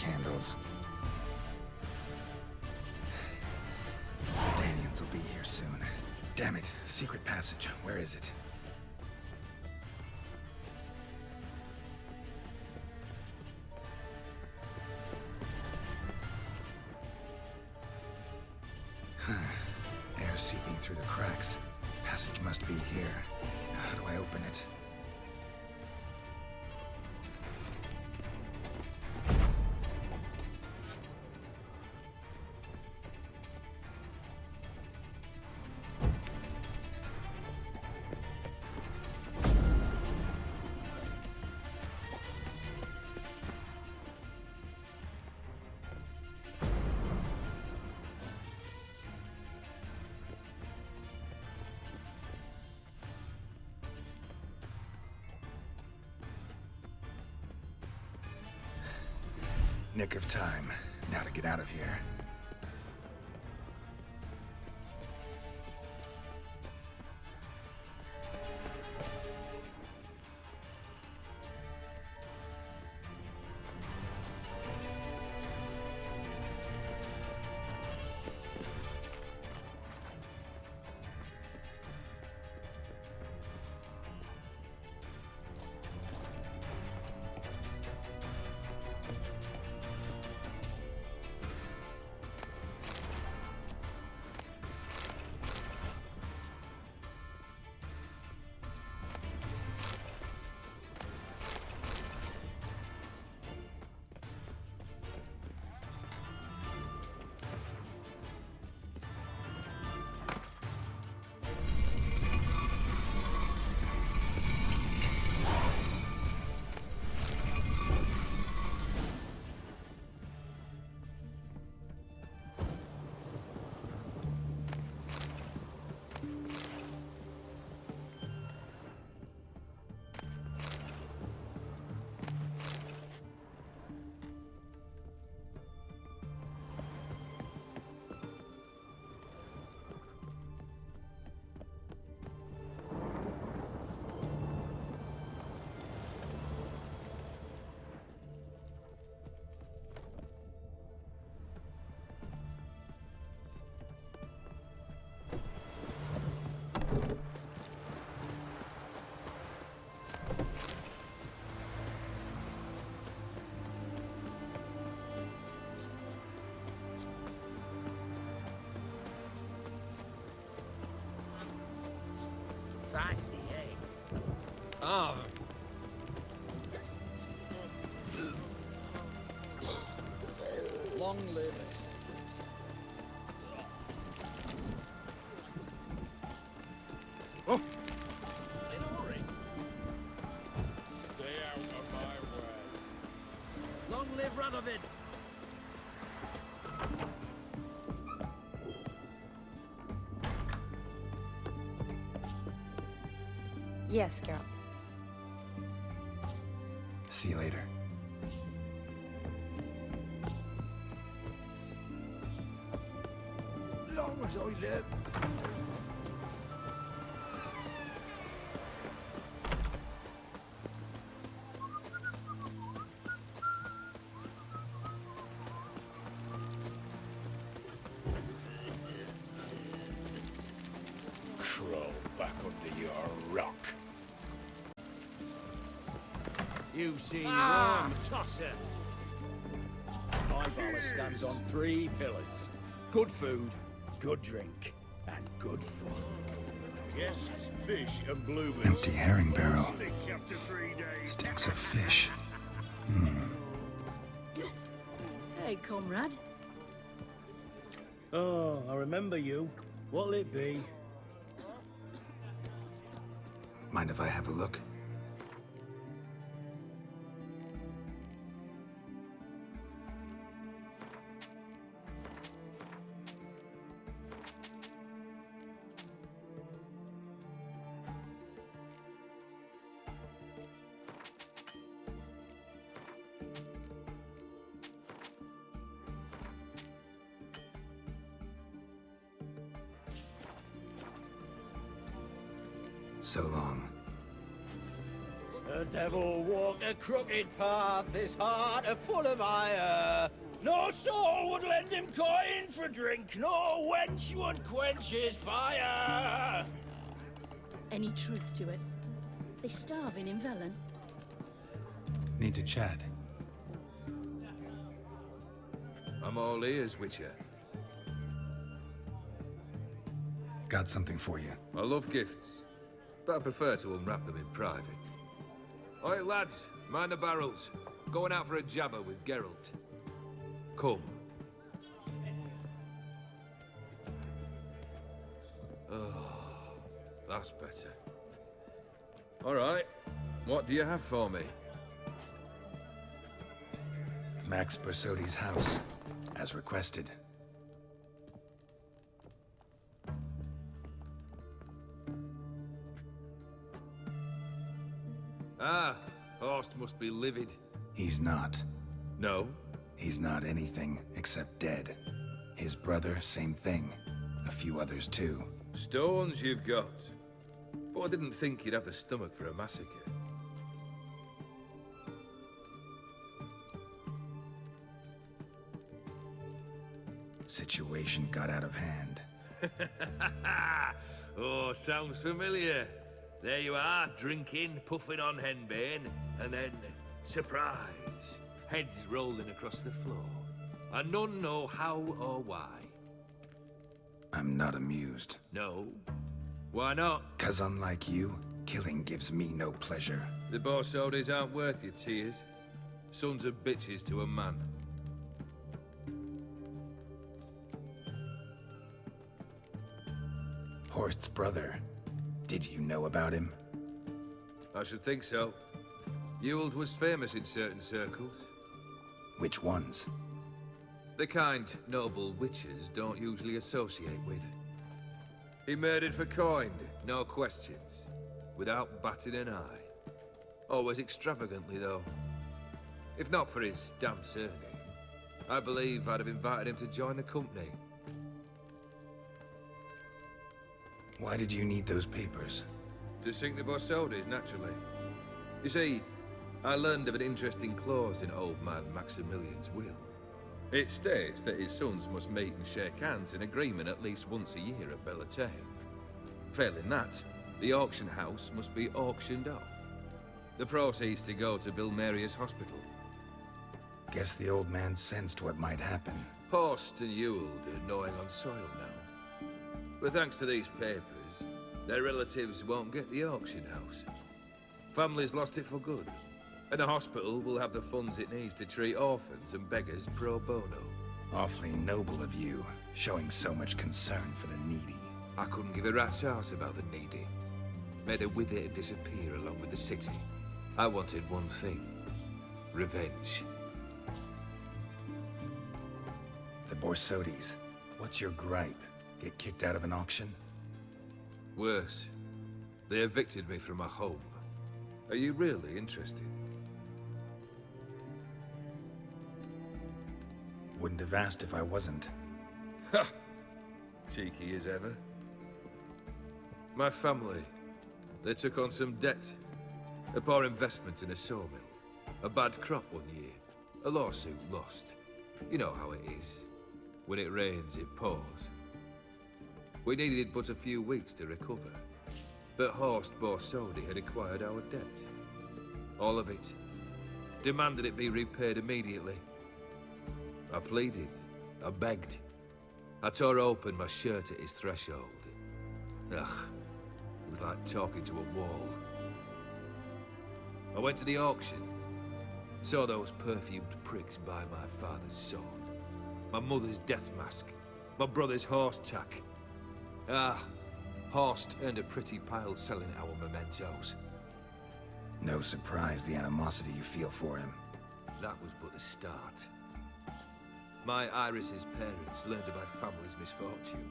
candles. The Danians will be here soon. Damn it, secret passage. Where is it? Air seeping through the cracks. Passage must be here. Now, how do I open it? Nick of time. Now to get out of here. Fancy, eh? Oh. Long live it. Oh! In a hurry. Stay out of my way. Long live Radovid. Yes, Geralt. See you later. Long as I live. Crawl back under your rock. You've seen Rome, tosser. My valley stands on 3 pillars. Good food, good drink, and good fun. Guests, fish, and bluebirds. Empty herring barrel. Stink after 3 days. Sticks of fish. Hey, comrade. Oh, I remember you. What'll it be? Mind if I have a look? So long. The devil walked a crooked path, his heart a full of ire. No soul would lend him coin for drink, no wench would quench his fire. Any truth to it? They starving in Velen? Need to chat. I'm all ears, Witcher. Got something for you. I love gifts, but I prefer to unwrap them in private. Oi, lads, mind the barrels. Going out for a jabber with Geralt. Come. Oh, that's better. All right, what do you have for me? Max Bersodi's house, as requested. Ah, Horst must be livid. He's not. No? He's not anything except dead. His brother, same thing. A few others too. Stones you've got. But I didn't think you'd have the stomach for a massacre. Situation got out of hand. Oh, sounds familiar. There you are, drinking, puffing on henbane, and then, surprise, heads rolling across the floor. And none know how or why. I'm not amused. No? Why not? 'Cause unlike you, killing gives me no pleasure. The Borsodis aren't worth your tears. Sons of bitches to a man. Horst's brother. Did you know about him? I should think so. Ewald was famous in certain circles. Which ones? The kind noble witches don't usually associate with. He murdered for coin, no questions, without batting an eye. Always extravagantly, though. If not for his damn surname, I believe I'd have invited him to join the company. Why did you need those papers? To sink the Borsodis, naturally. You see, I learned of an interesting clause in old man Maximilian's will. It states that his sons must meet and shake hands in agreement at least once a year at Bellatane. Failing that, the auction house must be auctioned off. The proceeds to go to Vilmeria's hospital. Guess the old man sensed what might happen. Horst and Ewald are gnawing on soil now. But thanks to these papers, their relatives won't get the auction house. Families lost it for good, and the hospital will have the funds it needs to treat orphans and beggars pro bono. Awfully noble of you, showing so much concern for the needy. I couldn't give a rat's ass about the needy. May the withered disappear along with the city. I wanted one thing. Revenge. The Borsodis. What's your gripe? Get kicked out of an auction? Worse. They evicted me from my home. Are you really interested? Wouldn't have asked if I wasn't. Ha! Cheeky as ever. My family, they took on some debt. A poor investment in a sawmill. A bad crop one year. A lawsuit lost. You know how it is. When it rains, it pours. We needed but a few weeks to recover. But Horst Borsodi had acquired our debt. All of it. Demanded it be repaid immediately. I pleaded. I begged. I tore open my shirt at his threshold. Ugh. It was like talking to a wall. I went to the auction. Saw those perfumed pricks buy my father's sword. My mother's death mask. My brother's horse tack. Ah, Horst earned a pretty pile selling our mementos. No surprise the animosity you feel for him. That was but the start. My Iris's parents learned of my family's misfortune,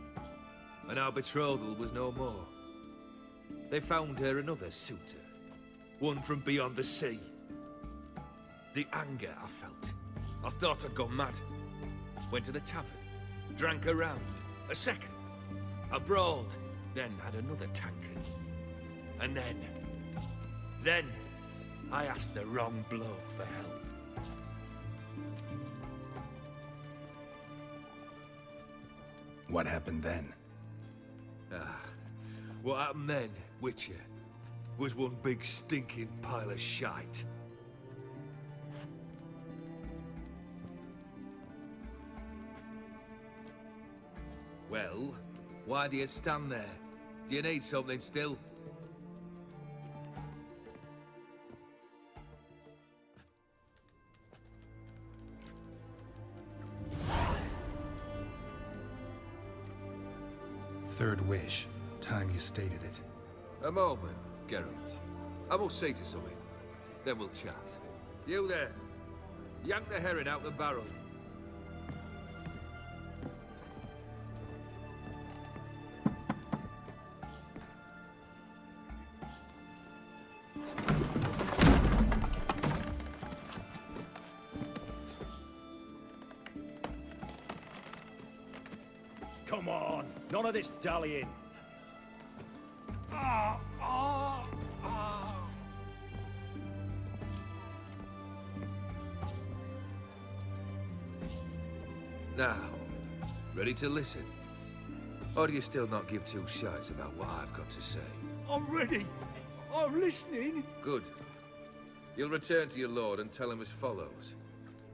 and our betrothal was no more. They found her another suitor, one from beyond the sea. The anger I felt. I thought I'd gone mad. Went to the tavern, drank a round, a second, a broad, then had another tankard. And then, I asked the wrong bloke for help. What happened then? What happened then, Witcher, was one big stinking pile of shite. Well, why do you stand there? Do you need something still? Third wish. Time you stated it. A moment, Geralt. I will say to something. Then we'll chat. You there. Yank the herring out the barrel. Come on, none of this dallying. Now, ready to listen? Or do you still not give two shites about what I've got to say? I'm ready. I'm listening. Good. You'll return to your lord and tell him as follows.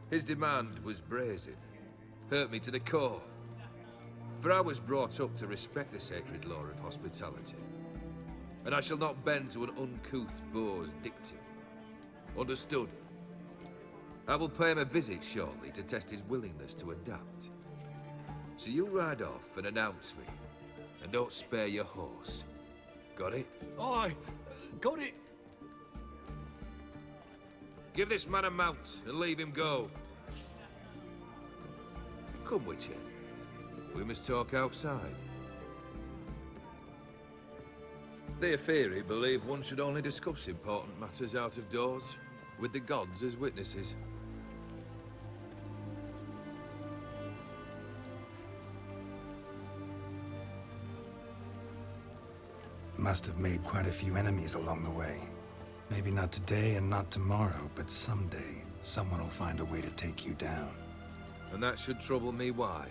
His demand was brazen. Hurt me to the core. For I was brought up to respect the sacred law of hospitality. And I shall not bend to an uncouth boor's dictum. Understood? I will pay him a visit shortly to test his willingness to adapt. So you ride off and announce me. And don't spare your horse. Got it? Aye, got it. Give this man a mount and leave him go. Come, Witcher. We must talk outside. The Aetheri believe one should only discuss important matters out of doors, with the gods as witnesses. Must have made quite a few enemies along the way. Maybe not today and not tomorrow, but someday, someone will find a way to take you down. And that should trouble me why?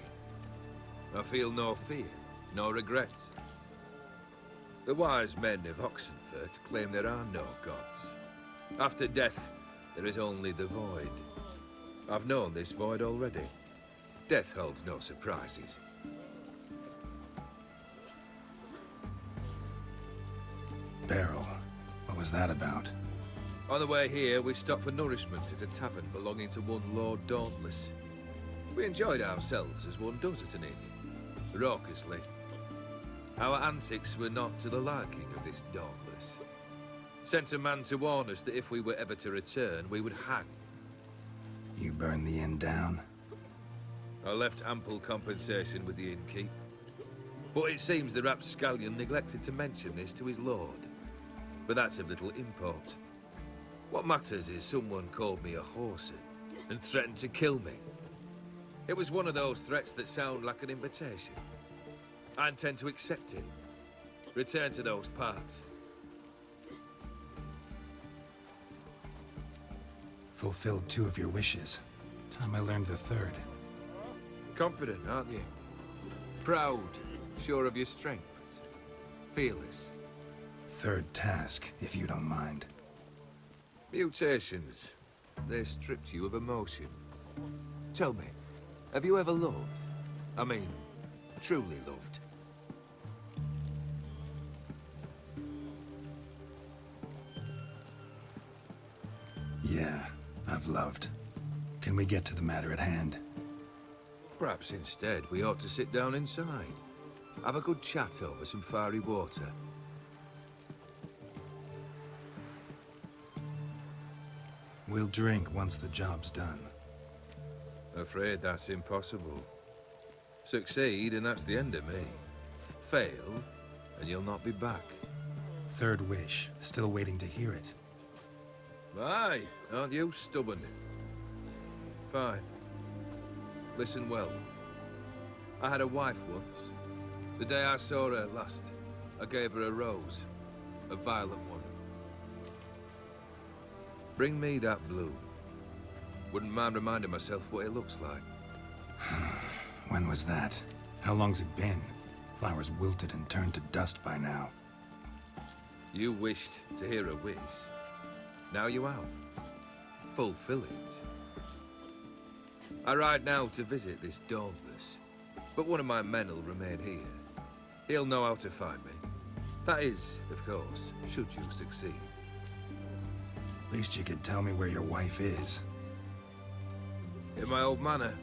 I feel no fear, no regret. The wise men of Oxenfurt claim there are no gods. After death, there is only the void. I've known this void already. Death holds no surprises. Barrel. What was that about? On the way here, we stopped for nourishment at a tavern belonging to one Lord Dauntless. We enjoyed ourselves as one does at an inn, raucously. Our antics were not to the liking of this Dauntless. Sent a man to warn us that if we were ever to return, we would hang. You burned the inn down? I left ample compensation with the innkeep. But it seems the rapscallion neglected to mention this to his lord. But that's of little import. What matters is someone called me a whoreson and threatened to kill me. It was one of those threats that sound like an invitation. I intend to accept it. Return to those parts. Fulfilled 2 of your wishes. Time I learned the 3rd. Confident, aren't you? Proud, sure of your strengths. Fearless. 3rd task, if you don't mind. Mutations. They stripped you of emotion. Tell me, have you ever loved? I mean, truly loved? Yeah, I've loved. Can we get to the matter at hand? Perhaps instead we ought to sit down inside. Have a good chat over some fiery water. We'll drink once the job's done. Afraid that's impossible. Succeed and that's the end of me. Fail and you'll not be back. 3rd wish. Still waiting to hear it. Aye, aren't you stubborn? Fine. Listen well. I had a wife once. The day I saw her last, I gave her a rose. A violet one. Bring me that bloom. Wouldn't mind reminding myself what it looks like. When was that? How long's it been? Flowers wilted and turned to dust by now. You wished to hear a wish. Now you have. Fulfill it. I ride now to visit this Dauntless, but one of my men will remain here. He'll know how to find me. That is, of course, should you succeed. At least you could tell me where your wife is. In my old manor,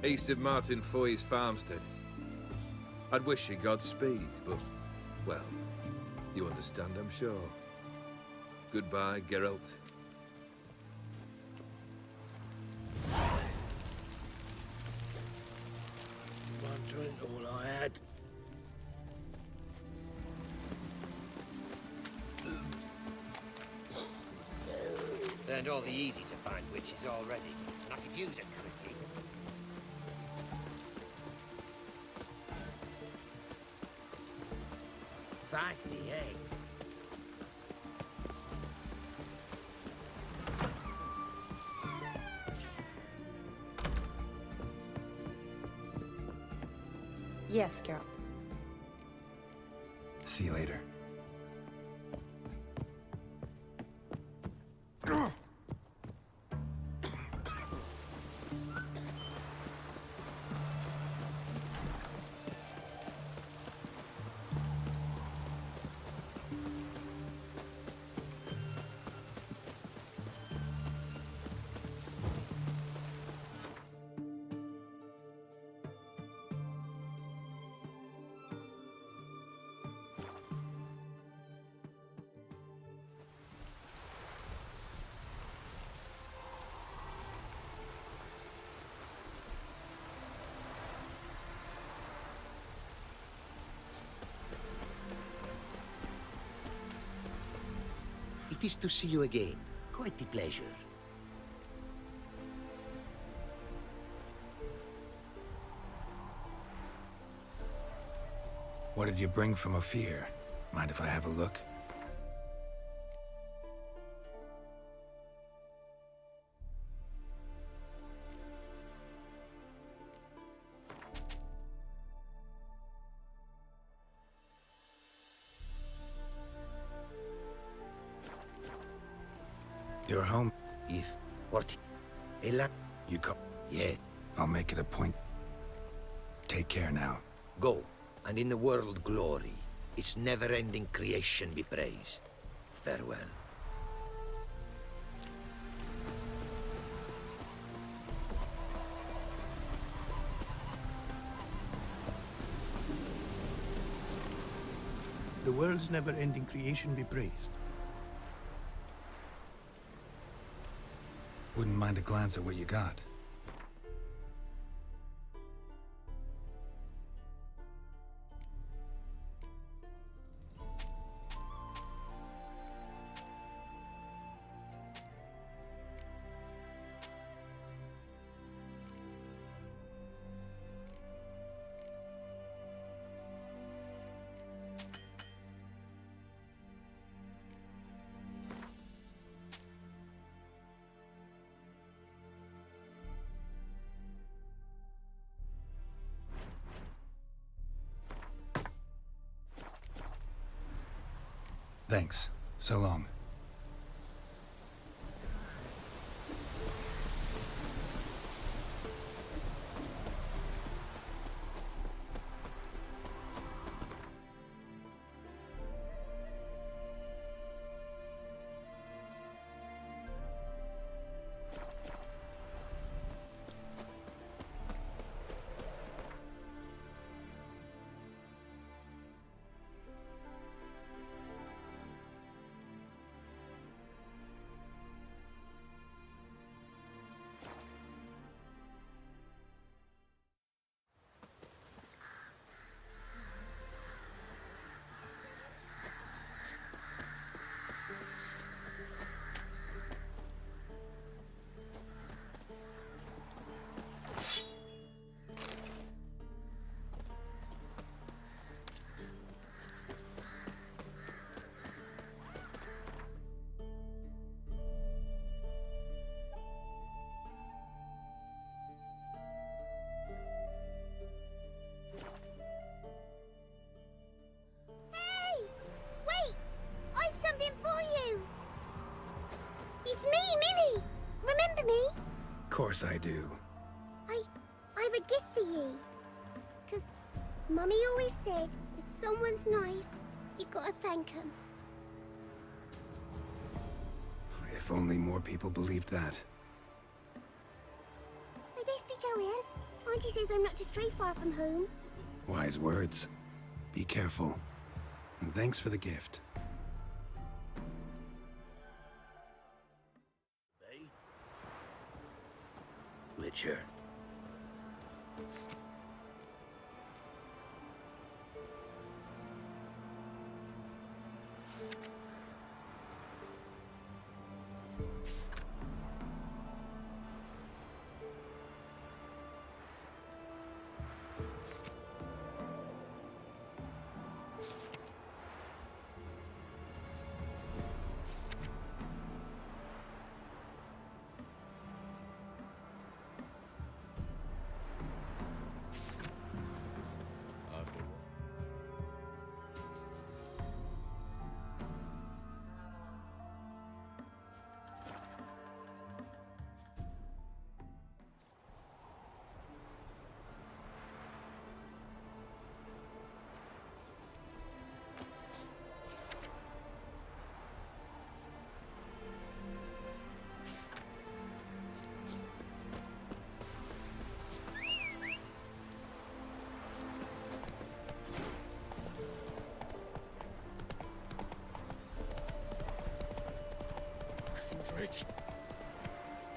east of Martin Foy's farmstead. I'd wish you Godspeed, but, well, you understand, I'm sure. Goodbye, Geralt. One drink, all I had. Learned all the easy-to-find witches already, and I could use a quickie. Feisty, eh? Yes, Geralt. See you later. It is to see you again. Quite a pleasure. What did you bring from Ophir? Mind if I have a look? You're home? If... What? Ella? You co- Yeah. I'll make it a point. Take care now. Go, and in the world glory, its never-ending creation be praised. Farewell. The world's never-ending creation be praised. Wouldn't mind a glance at what you got. Thanks. So long. It's me, Millie! Remember me? Of course I do. I've a gift for you. 'Cause Mummy always said, if someone's nice, you gotta thank 'em. If only more people believed that. I best be going. Auntie says I'm not to stray far from home. Wise words. Be careful. And thanks for the gift. Wticher.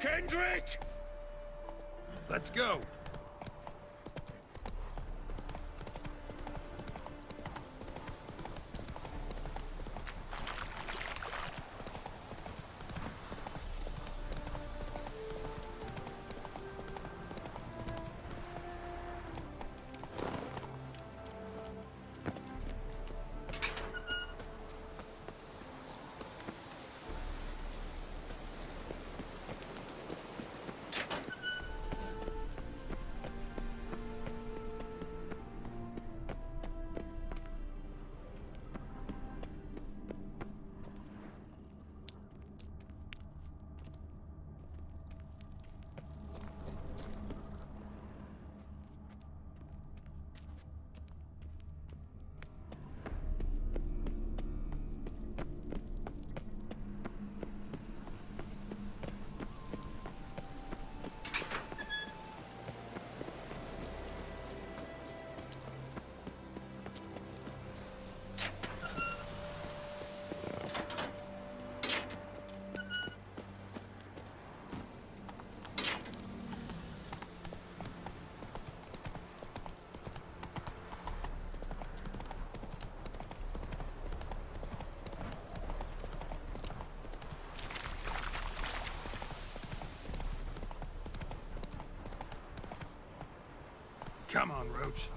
Kendrick! Let's go! Come on, Roach.